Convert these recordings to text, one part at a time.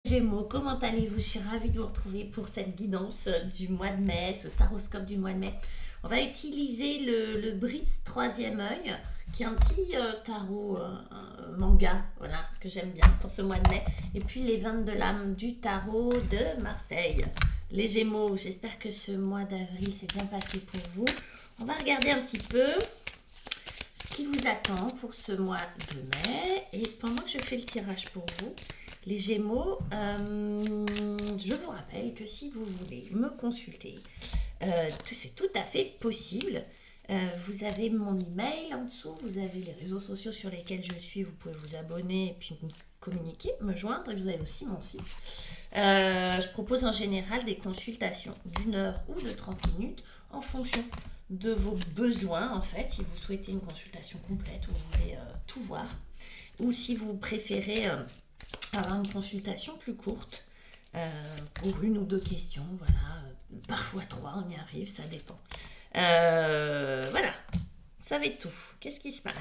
Gémeaux, comment allez-vous? Je suis ravie de vous retrouver pour cette guidance du mois de mai, ce taroscope du mois de mai. On va utiliser le Brise troisième œil, qui est un petit tarot manga, voilà, que j'aime bien pour ce mois de mai. Et puis les 20 de l'âme du tarot de Marseille. Les Gémeaux, j'espère que ce mois d'avril s'est bien passé pour vous. On va regarder un petit peu ce qui vous attend pour ce mois de mai. Et pendant que je fais le tirage pour vous, les Gémeaux, je vous rappelle que si vous voulez me consulter, c'est tout à fait possible. Vous avez mon email en dessous, vous avez les réseaux sociaux sur lesquels je suis, vous pouvez vous abonner et puis me communiquer, me joindre. Et vous avez aussi mon site. Je propose en général des consultations d'1 heure ou de 30 minutes en fonction de vos besoins, en fait, si vous souhaitez une consultation complète ou vous voulez tout voir, ou si vous préférez avoir une consultation plus courte pour 1 ou 2 questions, voilà, parfois 3, on y arrive, ça dépend. Voilà, ça va être tout. Qu'est-ce qui se passe?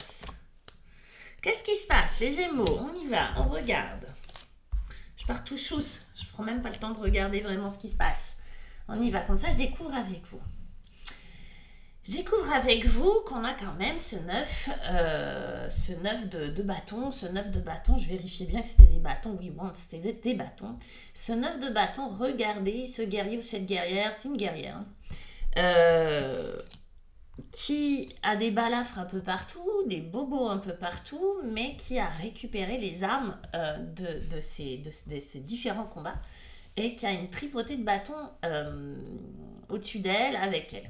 Qu'est-ce qui se passe, les Gémeaux? On y va, on regarde. Je pars tout chousse, je prends même pas le temps de regarder vraiment ce qui se passe. On y va, comme ça je découvre avec vous. Je découvre avec vous qu'on a quand même ce 9 de bâton. Ce 9 de bâton, je vérifiais bien que c'était des bâtons. Oui, bon, c'était des bâtons. Ce 9 de bâton, regardez ce guerrier ou cette guerrière, c'est une guerrière, qui a des balafres un peu partout, des bobos un peu partout, mais qui a récupéré les armes de ces différents combats et qui a une tripotée de bâtons au-dessus d'elle, avec elle.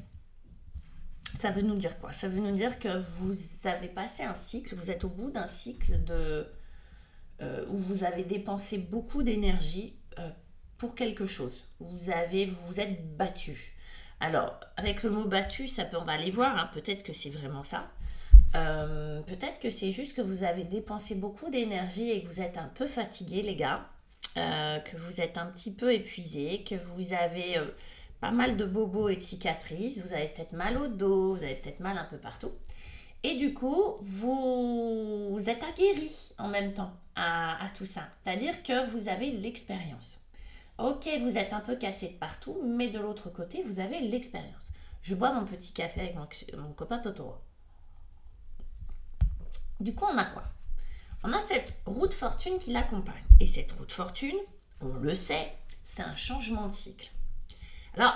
Ça veut nous dire quoi? Ça veut nous dire que vous avez passé un cycle, vous êtes au bout d'un cycle où vous avez dépensé beaucoup d'énergie pour quelque chose. Vous vous êtes battu. Alors, avec le mot battu, on va aller voir, hein, peut-être que c'est vraiment ça. Peut-être que c'est juste que vous avez dépensé beaucoup d'énergie et que vous êtes un peu fatigué, les gars. Que vous êtes un petit peu épuisé, que vous avez pas mal de bobos et de cicatrices, vous avez peut-être mal au dos, vous avez peut-être mal un peu partout. Et du coup, vous êtes aguerri en même temps à tout ça. C'est-à-dire que vous avez l'expérience. Ok, vous êtes un peu cassé de partout, mais de l'autre côté, vous avez l'expérience. Je bois mon petit café avec mon copain Totoro. Du coup, on a quoi? On a cette roue de fortune qui l'accompagne. Et cette roue de fortune, on le sait, c'est un changement de cycle. Alors,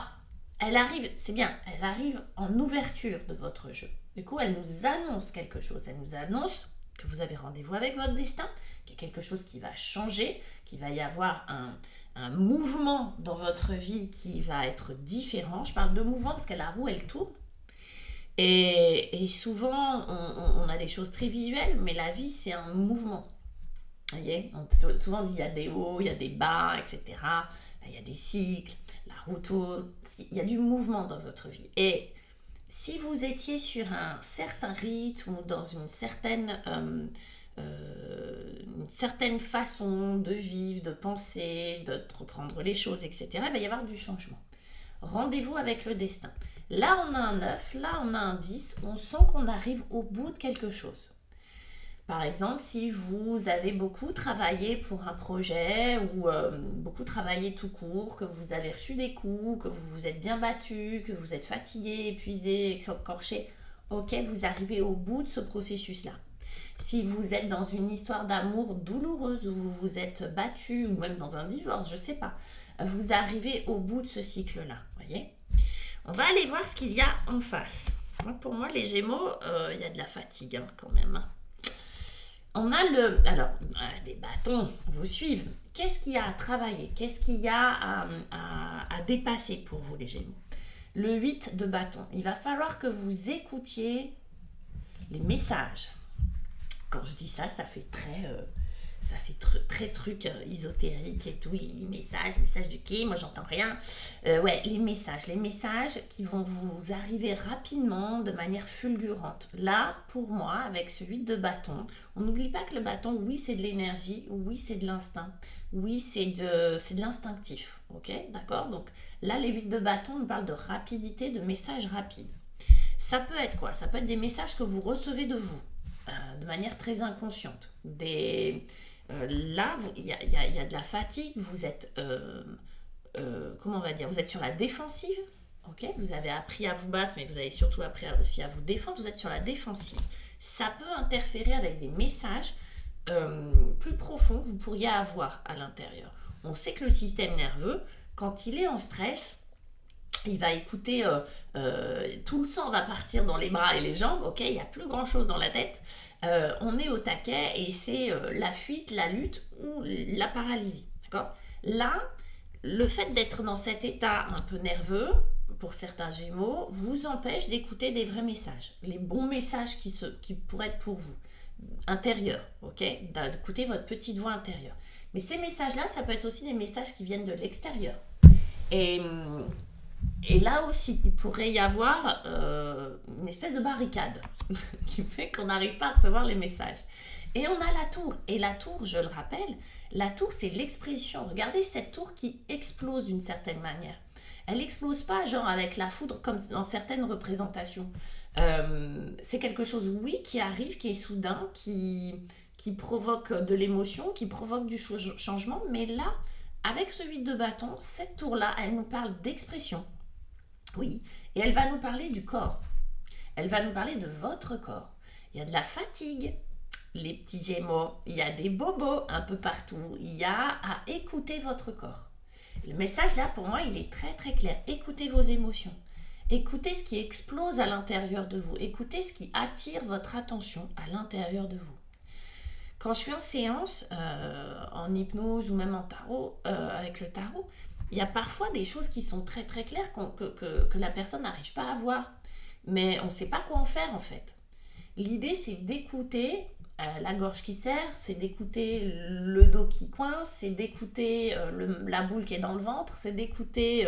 elle arrive, c'est bien, elle arrive en ouverture de votre jeu. Du coup, elle nous annonce quelque chose. Elle nous annonce que vous avez rendez-vous avec votre destin, qu'il y a quelque chose qui va changer, qu'il va y avoir un mouvement dans votre vie qui va être différent. Je parle de mouvement parce que la roue, elle tourne. Et souvent, on a des choses très visuelles, mais la vie, c'est un mouvement. Vous voyez, souvent on dit il y a des hauts, il y a des bas, etc. Il y a des cycles, la roue tourne, il y a du mouvement dans votre vie. Et si vous étiez sur un certain rythme ou dans une certaine façon de vivre, de penser, de reprendre les choses, etc., il va y avoir du changement. Rendez-vous avec le destin. Là, on a un 9, là, on a un 10, on sent qu'on arrive au bout de quelque chose. Par exemple, si vous avez beaucoup travaillé pour un projet ou beaucoup travaillé tout court, que vous avez reçu des coups, que vous vous êtes bien battu, que vous êtes fatigué, épuisé, écorché, ok, vous arrivez au bout de ce processus-là. Si vous êtes dans une histoire d'amour douloureuse où vous vous êtes battu, ou même dans un divorce, je ne sais pas, vous arrivez au bout de ce cycle-là, voyez. On va aller voir ce qu'il y a en face. Pour moi, les Gémeaux, il y a de la fatigue hein, quand même. Hein. On a les bâtons vous suivent. Qu'est-ce qu'il y a à travailler? Qu'est-ce qu'il y a à dépasser pour vous, les Gémeaux? Le 8 de bâton. Il va falloir que vous écoutiez les messages. Quand je dis ça, ça fait très truc ésotérique et tout, les messages du qui, moi j'entends rien. Ouais, les messages qui vont vous arriver rapidement de manière fulgurante. Là, pour moi, avec ce 8 de bâton, on n'oublie pas que le bâton, oui, c'est de l'énergie, oui, c'est de l'instinct, oui, c'est de l'instinctif, ok, d'accord? Donc là, les 8 de bâton, on parle de rapidité, de messages rapides. Ça peut être quoi? Ça peut être des messages que vous recevez de vous, de manière très inconsciente, là, il y a de la fatigue, vous êtes, comment on va dire, vous êtes sur la défensive, ok? Vous avez appris à vous battre, mais vous avez surtout appris aussi à vous défendre, vous êtes sur la défensive. Ça peut interférer avec des messages plus profonds que vous pourriez avoir à l'intérieur. On sait que le système nerveux, quand il est en stress, il va écouter, tout le sang va partir dans les bras et les jambes, ok, il n'y a plus grand chose dans la tête, on est au taquet et c'est la fuite, la lutte ou la paralysie, d'accord? Là, le fait d'être dans cet état un peu nerveux, pour certains Gémeaux, vous empêche d'écouter des vrais messages, les bons messages qui pourraient être pour vous, intérieurs, ok, d'écouter votre petite voix intérieure. Mais ces messages-là, ça peut être aussi des messages qui viennent de l'extérieur. Et là aussi, il pourrait y avoir une espèce de barricade qui fait qu'on n'arrive pas à recevoir les messages. Et on a la tour. Et la tour, je le rappelle, la tour, c'est l'expression. Regardez cette tour qui explose d'une certaine manière. Elle n'explose pas genre avec la foudre comme dans certaines représentations. C'est quelque chose, oui, qui arrive, qui est soudain, qui provoque de l'émotion, qui provoque du changement. Mais là, avec ce 8 de bâton, cette tour-là, elle nous parle d'expression. Oui, et elle va nous parler du corps. Elle va nous parler de votre corps. Il y a de la fatigue, les petits Gémeaux. Il y a des bobos un peu partout. Il y a à écouter votre corps. Le message là, pour moi, il est très très clair. Écoutez vos émotions. Écoutez ce qui explose à l'intérieur de vous. Écoutez ce qui attire votre attention à l'intérieur de vous. Quand je suis en séance, en hypnose ou même en tarot, avec le tarot, il y a parfois des choses qui sont très très claires que la personne n'arrive pas à voir. Mais on ne sait pas quoi en faire en fait. L'idée, c'est d'écouter la gorge qui serre, c'est d'écouter le dos qui coince, c'est d'écouter la boule qui est dans le ventre, c'est d'écouter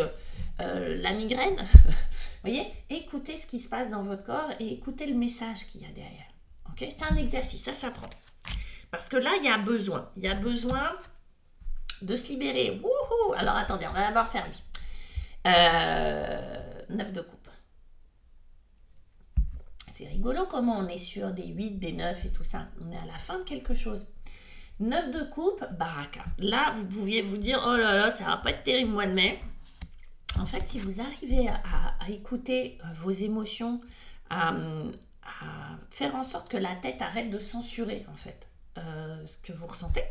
la migraine. Vous voyez, écoutez ce qui se passe dans votre corps et écoutez le message qu'il y a derrière. Okay, c'est un exercice, ça s'apprend. Parce que là, il y a besoin de se libérer. Wouhou! Alors attendez, on va d'abord faire lui. 9 de coupe. C'est rigolo comment on est sur des 8, des 9 et tout ça. On est à la fin de quelque chose. 9 de coupe, baraka. Là, vous pouviez vous dire, oh là là, ça va pas être terrible mois de mai. En fait, si vous arrivez à écouter vos émotions, à faire en sorte que la tête arrête de censurer, en fait, ce que vous ressentez,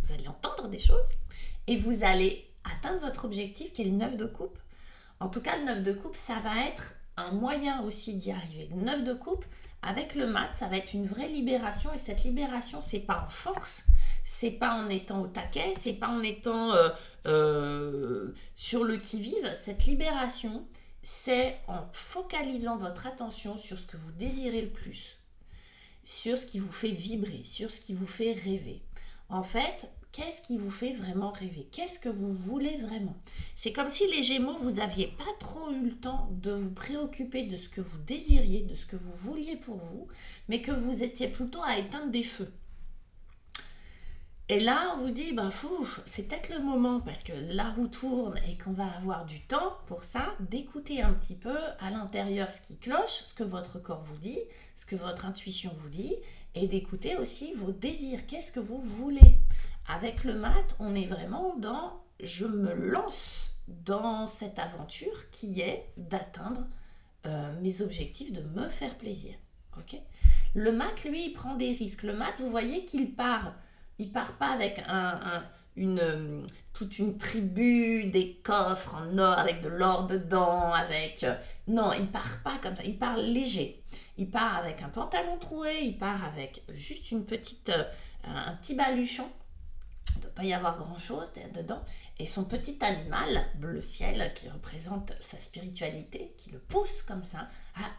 vous allez entendre des choses et vous allez atteindre votre objectif qui est le 9 de coupe. En tout cas, le 9 de coupe, ça va être un moyen aussi d'y arriver. Le 9 de coupe, avec le mat, ça va être une vraie libération. Et cette libération, c'est pas en force, c'est pas en étant au taquet, c'est pas en étant sur le qui-vive. Cette libération, c'est en focalisant votre attention sur ce que vous désirez le plus, sur ce qui vous fait vibrer, sur ce qui vous fait rêver. En fait, qu'est-ce qui vous fait vraiment rêver? Qu'est-ce que vous voulez vraiment? C'est comme si les Gémeaux, vous n'aviez pas trop eu le temps de vous préoccuper de ce que vous désiriez, de ce que vous vouliez pour vous, mais que vous étiez plutôt à éteindre des feux. Et là, on vous dit, c'est peut-être le moment, parce que la roue tourne et qu'on va avoir du temps pour ça, d'écouter un petit peu à l'intérieur ce qui cloche, ce que votre corps vous dit, ce que votre intuition vous dit, et d'écouter aussi vos désirs. Qu'est-ce que vous voulez? Avec le mat, on est vraiment dans « je me lance dans cette aventure qui est d'atteindre mes objectifs, de me faire plaisir. » Okay, le mat, lui, il prend des risques. Le mat, vous voyez qu'il part. Il part pas avec toute une tribu, des coffres en or avec de l'or dedans, non, il part pas comme ça. Il part léger. Il part avec un pantalon troué. Il part avec juste un petit baluchon. Il ne doit pas y avoir grand-chose dedans. Et son petit animal, bleu ciel, qui représente sa spiritualité, qui le pousse comme ça,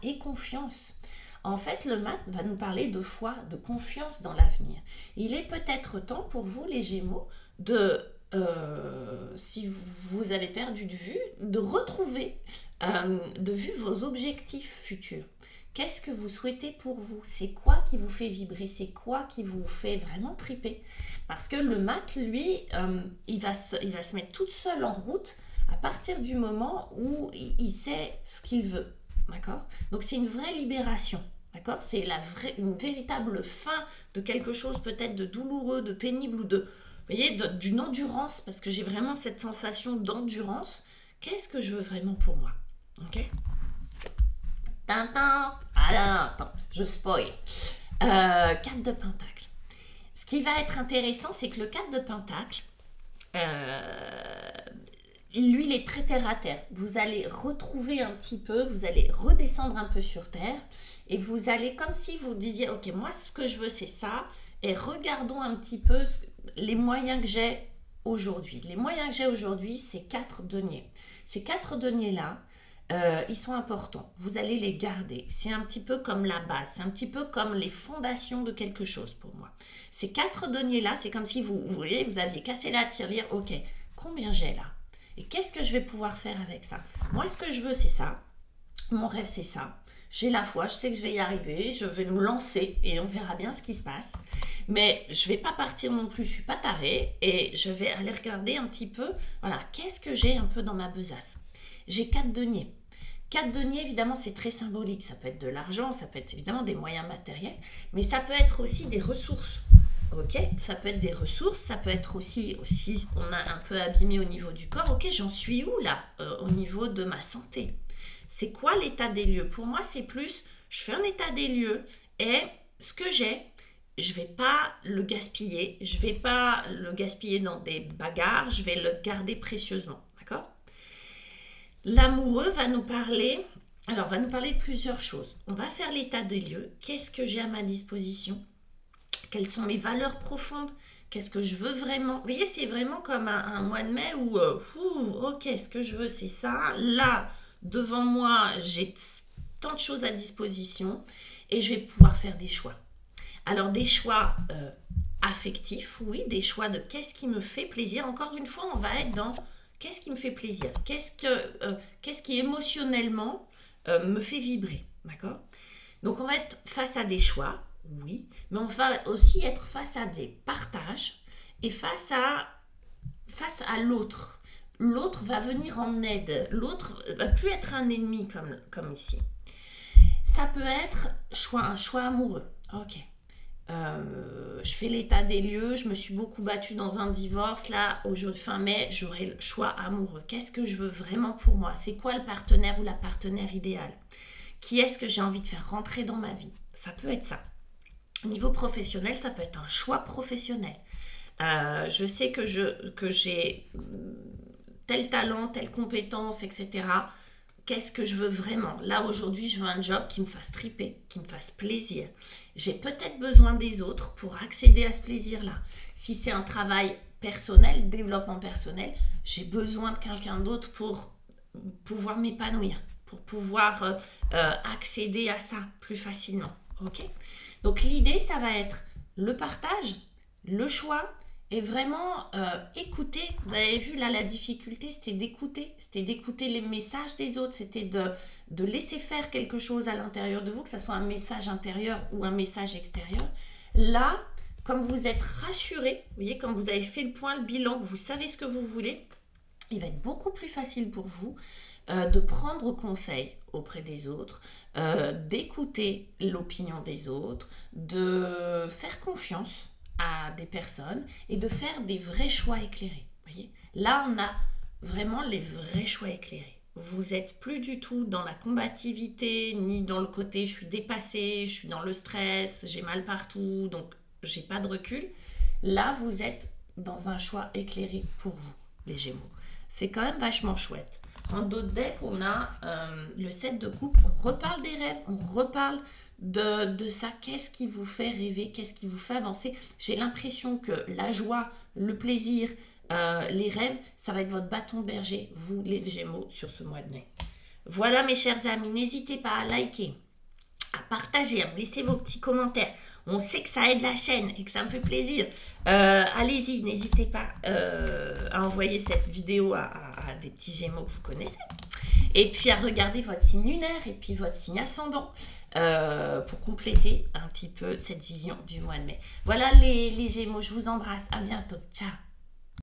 ait confiance. En fait, le mat va nous parler de foi, de confiance dans l'avenir. Il est peut-être temps pour vous, les Gémeaux, si vous avez perdu de vue, de retrouver de vue vos objectifs futurs. Qu'est-ce que vous souhaitez pour vous? C'est quoi qui vous fait vibrer? C'est quoi qui vous fait vraiment triper? Parce que le mat, lui, il va se mettre toute seule en route à partir du moment où il sait ce qu'il veut. D'accord? Donc, c'est une vraie libération. D'accord? C'est une véritable fin de quelque chose peut-être de douloureux, de pénible ou de, vous voyez, d'une endurance, parce que j'ai vraiment cette sensation d'endurance. Qu'est-ce que je veux vraiment pour moi? Ok? Tintin! Ah là, attends, je spoil. 4 de pentacle. Ce qui va être intéressant, c'est que le 4 de pentacle, lui, il est très terre à terre. Vous allez retrouver un petit peu, vous allez redescendre un peu sur terre et vous allez, comme si vous disiez, ok, moi, ce que je veux, c'est ça, et regardons un petit peu les moyens que j'ai aujourd'hui. Les moyens que j'ai aujourd'hui, c'est 4 deniers. Ces 4 deniers-là, ils sont importants. Vous allez les garder. C'est un petit peu comme la base. C'est un petit peu comme les fondations de quelque chose pour moi. Ces 4 deniers-là, c'est comme si vous voyez, vous aviez cassé la tirelire. Ok, combien j'ai là? Et qu'est-ce que je vais pouvoir faire avec ça? Moi, ce que je veux, c'est ça. Mon rêve, c'est ça. J'ai la foi, je sais que je vais y arriver. Je vais me lancer et on verra bien ce qui se passe. Mais je ne vais pas partir non plus. Je ne suis pas tarée. Et je vais aller regarder un petit peu. Voilà, qu'est-ce que j'ai un peu dans ma besace? J'ai 4 deniers. 4 deniers, évidemment, c'est très symbolique. Ça peut être de l'argent, ça peut être évidemment des moyens matériels, mais ça peut être aussi des ressources. Ok, ça peut être des ressources, ça peut être aussi on a un peu abîmé au niveau du corps. Ok, j'en suis où là au niveau de ma santé? C'est quoi l'état des lieux? Pour moi, c'est plus, je fais un état des lieux et ce que j'ai, je ne vais pas le gaspiller. Je ne vais pas le gaspiller dans des bagarres, je vais le garder précieusement. D'accord? L'amoureux va nous parler de plusieurs choses. On va faire l'état des lieux. Qu'est-ce que j'ai à ma disposition? Quelles sont mes valeurs profondes? Qu'est-ce que je veux vraiment? Vous voyez, c'est vraiment comme un mois de mai où, ok, ce que je veux, c'est ça. Là, devant moi, j'ai tant de choses à disposition et je vais pouvoir faire des choix. Alors, des choix affectifs, oui, des choix de qu'est-ce qui me fait plaisir. Encore une fois, on va être dans qu'est-ce qui me fait plaisir, qu'est-ce qui émotionnellement me fait vibrer, d'accord? Donc, on va être face à des choix. Oui, mais on va aussi être face à des partages et face à l'autre. L'autre va venir en aide. L'autre va plus être un ennemi comme ici. Ça peut être un choix amoureux. Ok. Je fais l'état des lieux. Je me suis beaucoup battue dans un divorce. Là, aujourd'hui, fin mai, j'aurai le choix amoureux. Qu'est-ce que je veux vraiment pour moi? C'est quoi le partenaire ou la partenaire idéale? Qui est-ce que j'ai envie de faire rentrer dans ma vie? Ça peut être ça. Au niveau professionnel, ça peut être un choix professionnel. Je sais que j'ai tel talent, telle compétence, etc. Qu'est-ce que je veux vraiment? Là, aujourd'hui, je veux un job qui me fasse triper, qui me fasse plaisir. J'ai peut-être besoin des autres pour accéder à ce plaisir-là. Si c'est un travail personnel, développement personnel, j'ai besoin de quelqu'un d'autre pour pouvoir m'épanouir, pour pouvoir accéder à ça plus facilement. Ok? Donc l'idée, ça va être le partage, le choix et vraiment écouter. Vous avez vu là, la difficulté, c'était d'écouter les messages des autres, c'était de laisser faire quelque chose à l'intérieur de vous, que ce soit un message intérieur ou un message extérieur. Là, comme vous êtes rassuré, vous voyez, comme vous avez fait le point, le bilan, vous savez ce que vous voulez, il va être beaucoup plus facile pour vous de prendre conseil auprès des autres, d'écouter l'opinion des autres, de faire confiance à des personnes et de faire des vrais choix éclairés. Voyez, là, on a vraiment les vrais choix éclairés. Vous n'êtes plus du tout dans la combativité, ni dans le côté je suis dépassée, je suis dans le stress, j'ai mal partout, donc j'ai pas de recul. Là, vous êtes dans un choix éclairé pour vous, les Gémeaux. C'est quand même vachement chouette. En d'autres decks, on a le 7 de coupe. On reparle des rêves, on reparle de ça. Qu'est-ce qui vous fait rêver? Qu'est-ce qui vous fait avancer? J'ai l'impression que la joie, le plaisir, les rêves, ça va être votre bâton de berger, vous les Gémeaux, sur ce mois de mai. Voilà mes chers amis, n'hésitez pas à liker, à partager, à me laisser vos petits commentaires. On sait que ça aide la chaîne et que ça me fait plaisir. Allez-y, n'hésitez pas à envoyer cette vidéo à des petits Gémeaux que vous connaissez. Et puis à regarder votre signe lunaire et puis votre signe ascendant pour compléter un petit peu cette vision du mois de mai. Voilà les Gémeaux, je vous embrasse. À bientôt. Ciao.